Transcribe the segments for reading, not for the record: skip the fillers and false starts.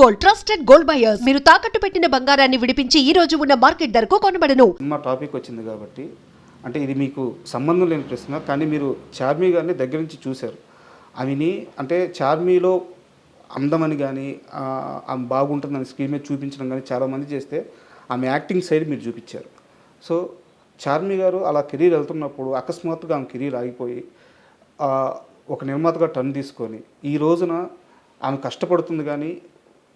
Gold, trusted gold buyers. మీరు తాకట్టు పెట్టిన బంగారాన్ని విడిపించి ఈ రోజు ఉన్న మార్కెట్ ధరకు కొనబడను. మా టాపిక్ వచ్చింది కాబట్టి అంటే ఇది మీకు సంబంధం లేని ప్రశ్న, కానీ మీరు చార్మి గారిని దగ్గర నుంచి చూశారు. ఆమెని అంటే చార్మిలో అందమని కానీ ఆమె బాగుంటుందని స్క్రీన్ మీద చూపించడం కానీ చాలామంది చేస్తే ఆమె యాక్టింగ్ సైడ్ మీరు చూపించారు. సో చార్మి గారు అలా కెరీర్ వెళ్తున్నప్పుడు అకస్మాత్తుగా ఆమె కెరీర్ ఆగిపోయి ఒక నిర్మాతగా టర్న్ తీసుకొని ఈ రోజున ఆమె కష్టపడుతుంది, కానీ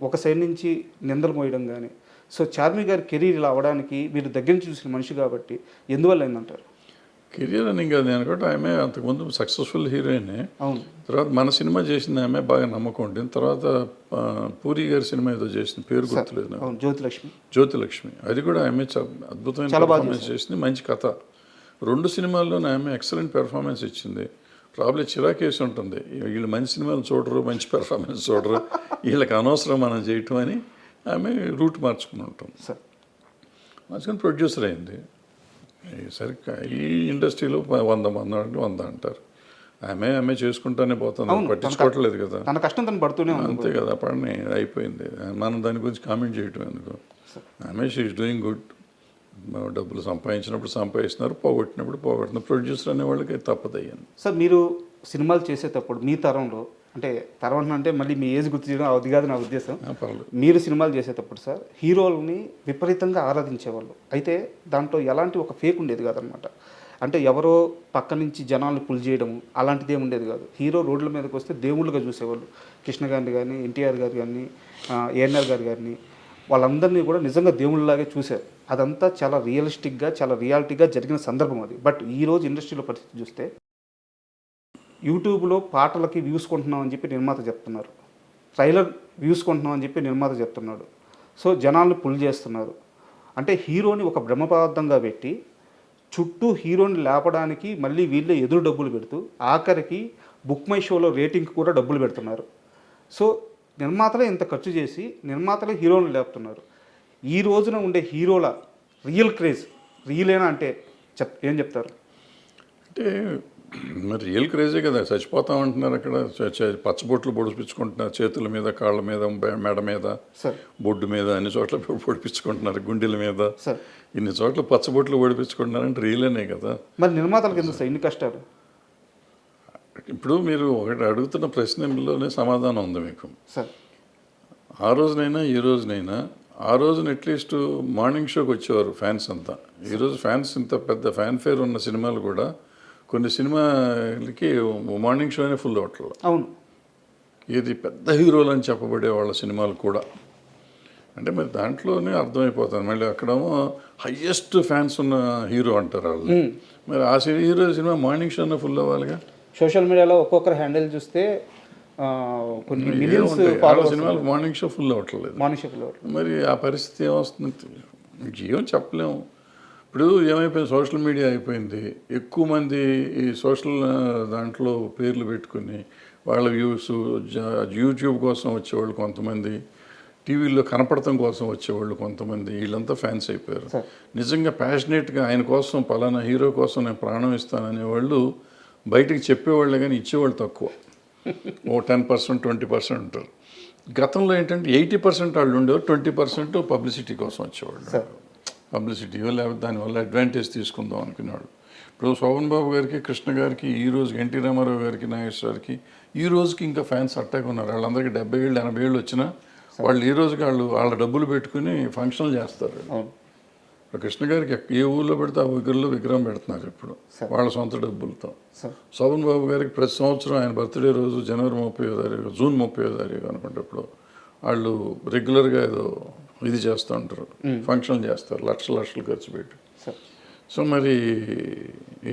ఒక సైడ్ నుంచి నిందలు మోయడం కానీ. సో చార్మి గారి కెరీర్ ఇలా అవ్వడానికి మీరు దగ్గర నుంచి చూసిన మనిషి కాబట్టి ఎందువల్ల అయిందంటారు? కెరీర్ అని కాదు, నేను కూడా ఆమె అంతకుముందు సక్సెస్ఫుల్ హీరోయినే. అవును. తర్వాత మన సినిమా చేసింది ఆమె బాగా నమ్మకం ఉంటుంది. తర్వాత పూరి గారి సినిమా ఏదో చేసింది, పేరు గుర్తులేదు నాకు. జ్యోతిలక్ష్మి అది కూడా ఆమె అద్భుతమైన పెర్ఫార్మెన్స్ చేసింది, మంచి కథ. 2 సినిమాల్లోనే ఆమె ఎక్సలెంట్ పెర్ఫార్మెన్స్ ఇచ్చింది. ప్రాబ్లం చిరాకేసి ఉంటుంది, వీళ్ళు మంచి సినిమాలు చూడరు, మంచి పెర్ఫార్మెన్స్ చూడరు, వీళ్ళకి అనవసరం మనం చేయటం అని ఆమె రూట్ మార్చుకుని ఉంటుంది. మార్చుకొని ప్రొడ్యూసర్ అయింది. సరిగ్గా ఈ ఇండస్ట్రీలో 100 మంది అంటే 100 అంటారు. ఆమె చేసుకుంటానే పోతుంది, పట్టించుకోవట్లేదు కదా. తన కష్టం తను పడుతూనే అంతే కదా, పడిని అయిపోయింది. మనం దాని గురించి కామెంట్ చేయటం ఎందుకు? ఆమె షీఈస్ డూయింగ్ గుడ్. డబ్బులు సంపాదించినప్పుడు సంపాదిస్తున్నారు, పోగొట్టినప్పుడు పోగొట్టిన ప్రొడ్యూసర్ అనే వాళ్ళకి తప్పదయ్యాను. సార్ మీరు సినిమాలు చేసేటప్పుడు మీ తరంలో, అంటే తరం అంటే మళ్ళీ మీ ఏజ్ గుర్తు చేయడం అది కాదు నా ఉద్దేశం. మీరు సినిమాలు చేసేటప్పుడు సార్ హీరోలని విపరీతంగా ఆరాధించేవాళ్ళు. అయితే దాంట్లో ఎలాంటి ఒక ఫేక్ ఉండేది కాదనమాట. అంటే ఎవరో పక్క నుంచి జనాలను పుల్ చేయడం అలాంటిది ఏమి ఉండేది కాదు. హీరో రోడ్ల మీదకి వస్తే దేవుళ్ళుగా చూసేవాళ్ళు. కృష్ణ గారిని కానీ, ఎన్టీఆర్ గారు కానీ, ఏఎన్ఆర్ గారు కానీ, వాళ్ళందరినీ కూడా నిజంగా దేవుళ్ళలాగే చూశారు. అదంతా చాలా రియలిస్టిక్గా, చాలా రియాలిటీగా జరిగిన సందర్భం అది. బట్ ఈరోజు ఇండస్ట్రీలో పరిస్థితి చూస్తే యూట్యూబ్లో పాటలకి వ్యూస్ కొంటున్నాం అని చెప్పి నిర్మాత చెప్తున్నారు, ట్రైలర్ వ్యూస్ కొంటున్నాం అని చెప్పి నిర్మాత చెప్తున్నాడు. సో జనాల్ని పుల్ చేస్తున్నారు. అంటే హీరోని ఒక బ్రహ్మపదార్థంగా పెట్టి చుట్టూ హీరోని లేపడానికి మళ్ళీ వీళ్ళే ఎదురు డబ్బులు పెడుతూ ఆఖరికి బుక్ మై షోలో రేటింగ్కి కూడా డబ్బులు పెడుతున్నారు. సో నిర్మాతలే ఇంత ఖర్చు చేసి నిర్మాతలే హీరోని లేపుతున్నారు. ఈ రోజున ఉండే హీరోల రియల్ క్రేజ్ రియలేనా అంటే ఏం చెప్తారు? అంటే మరి రియల్ క్రేజే కదా, చచ్చిపోతామంటున్నారు అక్కడ. పచ్చబొట్లు పొడిపించుకుంటున్నారు, చేతుల మీద, కాళ్ళ మీద, మెడ మీద, బొడ్డు మీద, అన్ని చోట్ల పొడిపించుకుంటున్నారు, గుండెల మీద, ఇన్ని చోట్ల పచ్చబొట్లు పొడిపించుకుంటున్నారంటే రియలేనే కదా. మరి నిర్మాతలకు ఎందుకు సార్ ఇన్ని కష్టాలు? ఇప్పుడు మీరు ఒకటి అడుగుతున్న ప్రశ్నలోనే సమాధానం ఉంది మీకు. ఆ రోజునైనా ఈ రోజునైనా, ఆ రోజున అట్లీస్ట్ మార్నింగ్ షోకి వచ్చేవారు ఫ్యాన్స్ అంతా. ఈరోజు ఫ్యాన్స్ ఇంత పెద్ద ఫ్యాన్ ఫేర్ ఉన్న సినిమాలు కూడా కొన్ని సినిమాలకి మార్నింగ్ షోనే ఫుల్ అవట్లేదు. అవును. ఇది పెద్ద హీరోలు అని చెప్పబడే వాళ్ళ సినిమాలు కూడా. అంటే మరి దాంట్లోనే అర్థమైపోతుంది. మళ్ళీ అక్కడేమో హయ్యెస్ట్ ఫ్యాన్స్ ఉన్న హీరో అంటారు వాళ్ళు. మరి ఆ హీరో సినిమా మార్నింగ్ షోనే ఫుల్ అవ్వాలిగా. సోషల్ మీడియాలో ఒక్కొక్కరు హ్యాండిల్ చూస్తే కొన్ని మిలియన్స్ సినిమాలు మార్నింగ్ షో ఫుల్ అవ్వట్లేదు. మరి ఆ పరిస్థితి ఏమొస్తుంది ఏం చెప్పలేము. ఇప్పుడు ఏమైపోయింది, సోషల్ మీడియా అయిపోయింది. ఎక్కువ మంది ఈ సోషల్ దాంట్లో పేర్లు పెట్టుకుని వాళ్ళ వ్యూస్, యూట్యూబ్ కోసం వచ్చేవాళ్ళు కొంతమంది, టీవీలో కనపడటం కోసం వచ్చేవాళ్ళు కొంతమంది, వీళ్ళంతా ఫ్యాన్స్ అయిపోయారు. నిజంగా ప్యాషనేట్గా ఆయన కోసం, పలానా హీరో కోసం నేను ప్రాణం ఇస్తాననేవాళ్ళు బయటికి చెప్పేవాళ్ళే కానీ ఇచ్చేవాళ్ళు తక్కువ. 10%, 20% ఉంటారు. గతంలో ఏంటంటే 80% వాళ్ళు ఉండేవారు, 20% పబ్లిసిటీ కోసం వచ్చేవాళ్ళు. పబ్లిసిటీ లేకపోతే దానివల్ల అడ్వాంటేజ్ తీసుకుందాం అనుకునేవాళ్ళు. ఇప్పుడు శోభన్ బాబు గారికి, కృష్ణ గారికి, ఈ రోజు ఎన్టీ రామారావు గారికి, నాగేశ్వరకి ఈ రోజుకి ఇంకా ఫ్యాన్స్ అట్టాగా ఉన్నారు. వాళ్ళందరికీ 70 ఏళ్ళు 80 ఏళ్ళు వచ్చినా వాళ్ళు ఈ రోజుకి వాళ్ళ డబ్బులు పెట్టుకుని ఫంక్షన్లు చేస్తారు. కృష్ణ గారికి ఏ ఊళ్ళో పెడితే ఆ ఊరిలో విగ్రహం పెడుతున్నారు ఇప్పుడు వాళ్ళ సొంత డబ్బులతో. శోభన్ బాబు గారికి ప్రతి సంవత్సరం ఆయన బర్త్డే రోజు జనవరి 30వ తారీఖు, జూన్ 30వ తారీఖు అనుకుంటప్పుడు వాళ్ళు రెగ్యులర్గా ఏదో ఇది చేస్తూ ఉంటారు, ఫంక్షన్లు చేస్తారు, లక్షలు ఖర్చు పెట్టి. సో మరి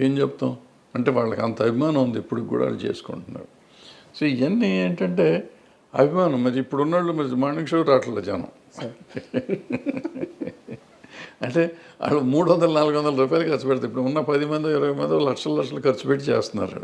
ఏం చెప్తాం అంటే వాళ్ళకి అంత అభిమానం ఉంది, ఇప్పుడు కూడా వాళ్ళు చేసుకుంటున్నారు. సో ఇవన్నీ ఏంటంటే అభిమానం. మరి ఇప్పుడు ఉన్నవాళ్ళు మరి మార్నింగ్ షో రావట్లేదు జనం. అంటే వాళ్ళు 300-400 రూపాయలు ఖర్చు పెడతారు. ఇప్పుడు ఉన్న 10 మంది 20 మంది లక్షలు ఖర్చు పెట్టి చేస్తున్నారు.